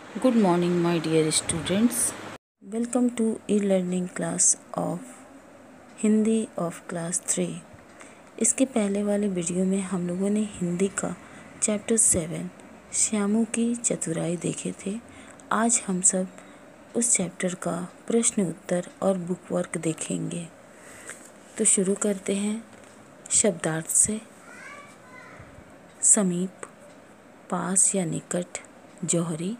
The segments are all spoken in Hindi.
Good morning, my dear students. Welcome to e-learning class of Hindi of class 3. इसके पहले वाले वीडियो में हम लोगों ने हिंदी का चैप्टर 7 श्यामू की चतुराई देखे थे। आज हम सब उस चैप्टर का प्रश्न उत्तर और बुक वर्क देखेंगे। तो शुरू करते हैं शब्दार्थ से। समीप, पास या निकट, जौहरी,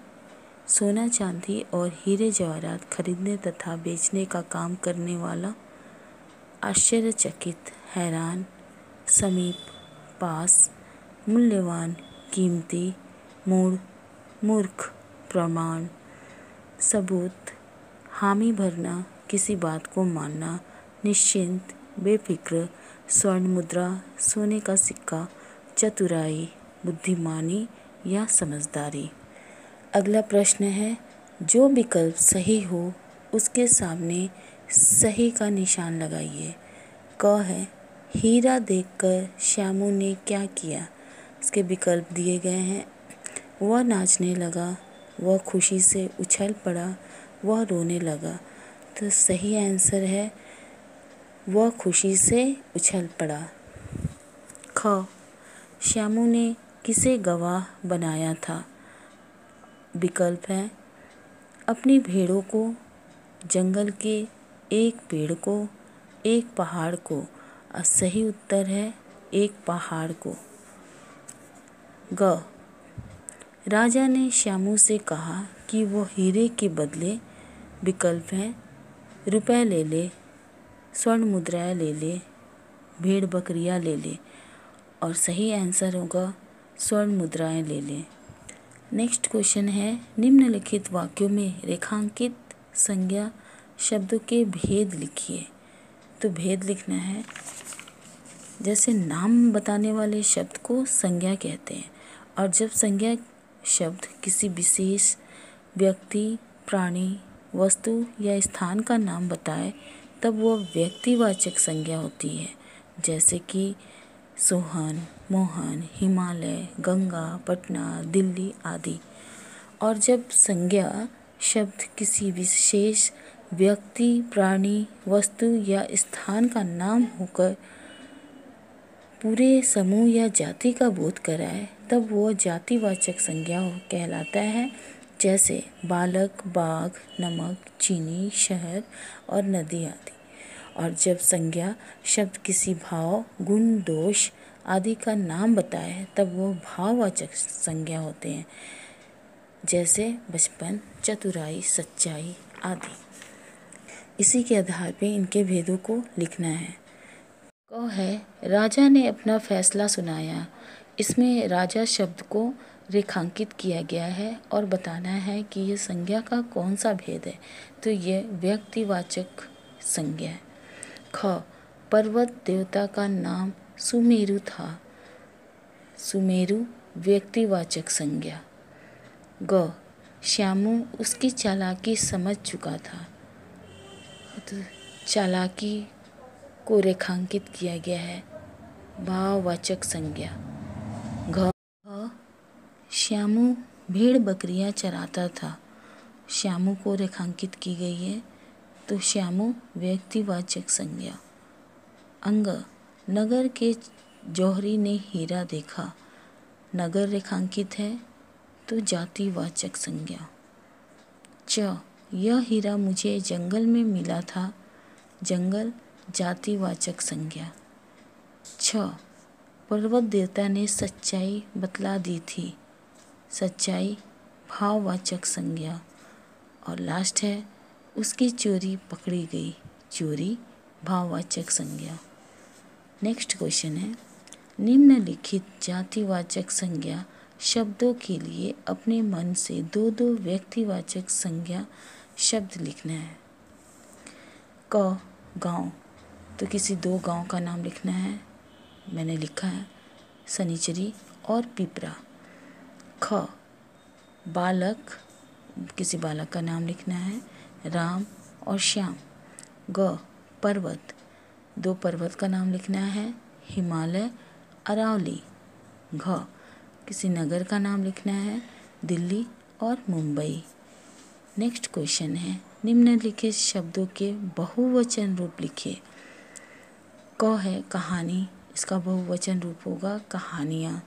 सोना चांदी और हीरे जवाहरात खरीदने तथा बेचने का काम करने वाला, आश्चर्यचकित, हैरान, समीप, पास, मूल्यवान, कीमती, मूढ़, मूर्ख, प्रमाण, सबूत, हामी भरना, किसी बात को मानना, निश्चिंत, बेफिक्र, स्वर्ण मुद्रा, सोने का सिक्का, चतुराई, बुद्धिमानी या समझदारी। अगला प्रश्न है, जो विकल्प सही हो उसके सामने सही का निशान लगाइए। क है, हीरा देखकर श्यामू ने क्या किया। इसके विकल्प दिए गए हैं। वह नाचने लगा, वह खुशी से उछल पड़ा, वह रोने लगा। तो सही आंसर है वह खुशी से उछल पड़ा। ख, श्यामू ने किसे गवाह बनाया था। विकल्प है, अपनी भेड़ों को, जंगल के एक पेड़ को, एक पहाड़ को। और सही उत्तर है एक पहाड़ को। ग, राजा ने श्यामू से कहा कि वो हीरे के बदले, विकल्प है, रुपए ले ले, स्वर्ण मुद्राएं ले ले, भेड़ बकरियां ले ले। और सही आंसर होगा स्वर्ण मुद्राएं ले ले। नेक्स्ट क्वेश्चन है, निम्नलिखित वाक्यों में रेखांकित संज्ञा शब्दों के भेद लिखिए। तो भेद लिखना है, जैसे नाम बताने वाले शब्द को संज्ञा कहते हैं, और जब संज्ञा शब्द किसी विशेष व्यक्ति, प्राणी, वस्तु या स्थान का नाम बताए तब वह व्यक्तिवाचक संज्ञा होती है, जैसे कि सोहन, मोहन, हिमालय, गंगा, पटना, दिल्ली आदि। और जब संज्ञा शब्द किसी विशेष व्यक्ति, प्राणी, वस्तु या स्थान का नाम होकर पूरे समूह या जाति का बोध कराए तब वह जातिवाचक संज्ञा कहलाता है, जैसे बालक, बाघ, नमक, चीनी, शहर और नदी आदि। और जब संज्ञा शब्द किसी भाव, गुण, दोष आदि का नाम बताए तब वो भाववाचक संज्ञा होते हैं, जैसे बचपन, चतुराई, सच्चाई आदि। इसी के आधार पे इनके भेदों को लिखना है। क है, राजा ने अपना फैसला सुनाया। इसमें राजा शब्द को रेखांकित किया गया है और बताना है कि ये संज्ञा का कौन सा भेद है। तो ये व्यक्तिवाचक संज्ञा है। ख, पर्वत देवता का नाम सुमेरु था। सुमेरु व्यक्तिवाचक संज्ञा। ग, श्यामू उसकी चालाकी समझ चुका था। तो चालाकी को रेखांकित किया गया है, भाववाचक संज्ञा। घ, श्यामू भेड़ बकरियां चराता था। श्यामू को रेखांकित की गई है, तो श्यामू व्यक्तिवाचक संज्ञा। अंग, नगर के जौहरी ने हीरा देखा। नगर रेखांकित है, तो जातिवाचक संज्ञा। च, यह हीरा मुझे जंगल में मिला था। जंगल जातिवाचक संज्ञा। छ, पर्वत देवता ने सच्चाई बतला दी थी। सच्चाई भाववाचक संज्ञा। और लास्ट है, उसकी चोरी पकड़ी गई। चोरी भाववाचक संज्ञा। नेक्स्ट क्वेश्चन है, निम्नलिखित जातिवाचक संज्ञा शब्दों के लिए अपने मन से दो दो व्यक्तिवाचक संज्ञा शब्द लिखना है। क, गांव, तो किसी दो गांव का नाम लिखना है। मैंने लिखा है सनीचरी और पिपरा। ख, बालक, किसी बालक का नाम लिखना है, राम और श्याम। ग, पर्वत, दो पर्वत का नाम लिखना है, हिमालय, अरावली। घ, किसी नगर का नाम लिखना है, दिल्ली और मुंबई। नेक्स्ट क्वेश्चन है, निम्नलिखित शब्दों के बहुवचन रूप लिखिए। क है कहानी, इसका बहुवचन रूप होगा कहानियाँ।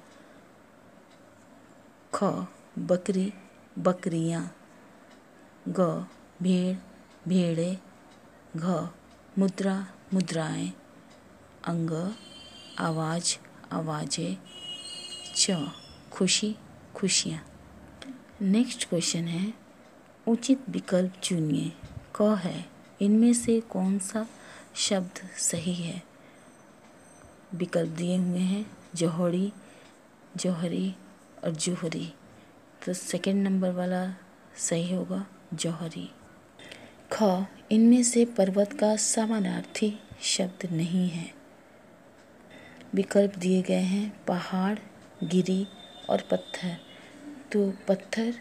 ख बकरी, बकरियाँ। ग भेड़, भेड़े। घ मुद्रा, मुद्राएं। अंग आवाज़, आवाज़ें। च खुशी, खुशियाँ। नेक्स्ट क्वेश्चन है, उचित विकल्प चुनिए। क है, इनमें से कौन सा शब्द सही है? विकल्प दिए हुए हैं जौहरी, जौहरी और जौहरी, तो सेकंड नंबर वाला सही होगा जौहरी। ख इनमें से पर्वत का समानार्थी शब्द नहीं है। विकल्प दिए गए हैं पहाड़, गिरी और पत्थर, तो पत्थर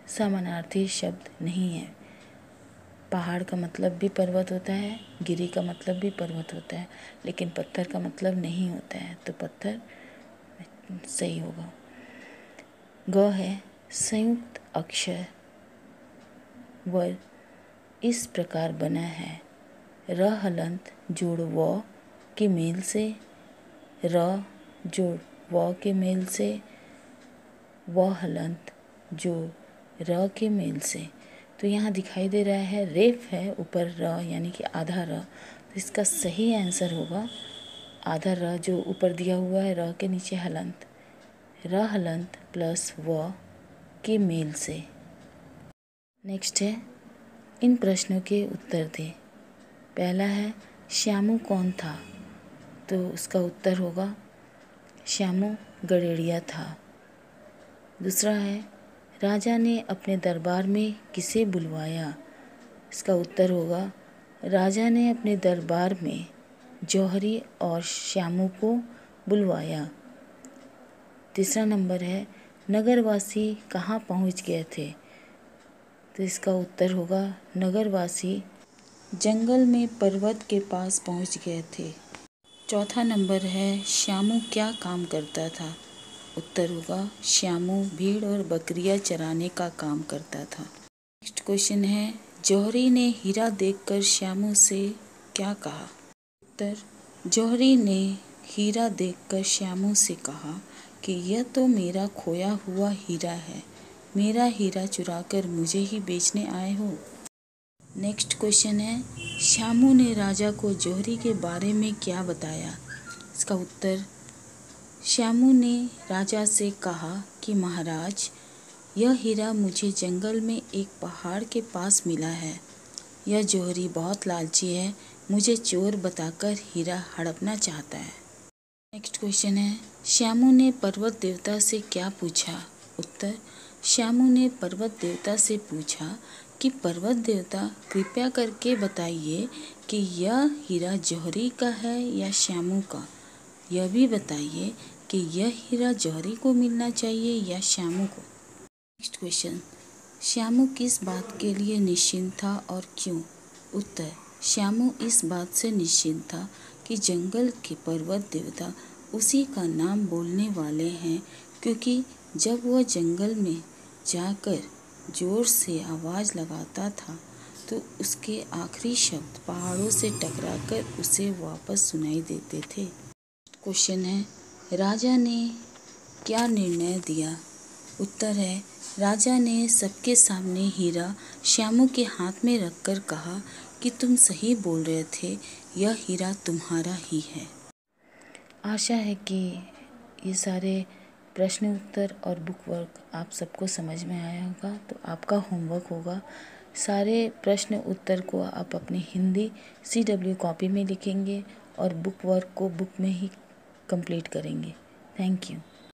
समानार्थी शब्द नहीं है। पहाड़ का मतलब भी पर्वत होता है, गिरी का मतलब भी पर्वत होता है, लेकिन पत्थर का मतलब नहीं होता है, तो पत्थर सही होगा। ग है संयुक्त अक्षर व इस प्रकार बना है। र हलंत जोड़ व के मेल से, र जोड़ व के मेल से, व हलंत जोड़ र के मेल से। तो यहाँ दिखाई दे रहा है रेफ है ऊपर र यानी कि आधा र, तो इसका सही आंसर होगा आधा र जो ऊपर दिया हुआ है र के नीचे हलंत, र हलंत प्लस व के मेल से। नेक्स्ट है, इन प्रश्नों के उत्तर दे। पहला है श्यामू कौन था? तो उसका उत्तर होगा श्यामू गडेरिया था। दूसरा है, राजा ने अपने दरबार में किसे बुलवाया? इसका उत्तर होगा राजा ने अपने दरबार में जौहरी और श्यामू को बुलवाया। तीसरा नंबर है, नगरवासी कहाँ पहुँच गए थे? तो इसका उत्तर होगा नगरवासी जंगल में पर्वत के पास पहुँच गए थे। चौथा नंबर है, श्यामू क्या काम करता था? उत्तर होगा श्यामू भीड़ और बकरियां चराने का काम करता था। नेक्स्ट क्वेश्चन है, जौहरी ने हीरा देखकर श्यामू से क्या कहा? उत्तर, जौहरी ने हीरा देखकर श्यामू से कहा कि यह तो मेरा खोया हुआ हीरा है, मेरा हीरा चुराकर मुझे ही बेचने आए हो। नेक्स्ट क्वेश्चन है, श्यामू ने राजा को जौहरी के बारे में क्या बताया? इसका उत्तर, श्यामू ने राजा से कहा कि महाराज, यह हीरा मुझे जंगल में एक पहाड़ के पास मिला है। यह जौहरी बहुत लालची है, मुझे चोर बताकर हीरा हड़पना चाहता है। नेक्स्ट क्वेश्चन है, श्यामू ने पर्वत देवता से क्या पूछा? उत्तर, श्यामू ने पर्वत देवता से पूछा कि पर्वत देवता कृपया करके बताइए कि यह हीरा जौहरी का है या श्यामू का। यह भी बताइए कि यह हीरा जौहरी को मिलना चाहिए या श्यामू को। नेक्स्ट क्वेश्चन, श्यामू किस बात के लिए निश्चिंत था और क्यों? उत्तर, श्यामू इस बात से निश्चिंत था कि जंगल के पर्वत देवता उसी का नाम बोलने वाले हैं, क्योंकि जब वह जंगल में जाकर जोर से आवाज़ लगाता था तो उसके आखिरी शब्द पहाड़ों से टकराकर उसे वापस सुनाई देते थे। क्वेश्चन है, राजा ने क्या निर्णय दिया? उत्तर है, राजा ने सबके सामने हीरा श्यामू के हाथ में रखकर कहा कि तुम सही बोल रहे थे, यह हीरा तुम्हारा ही है। आशा है कि ये सारे प्रश्न उत्तर और बुक वर्क आप सबको समझ में आया होगा। तो आपका होमवर्क होगा, सारे प्रश्न उत्तर को आप अपनी हिंदी CW कॉपी में लिखेंगे और बुक वर्क को बुक में ही कंप्लीट करेंगे। Thank you.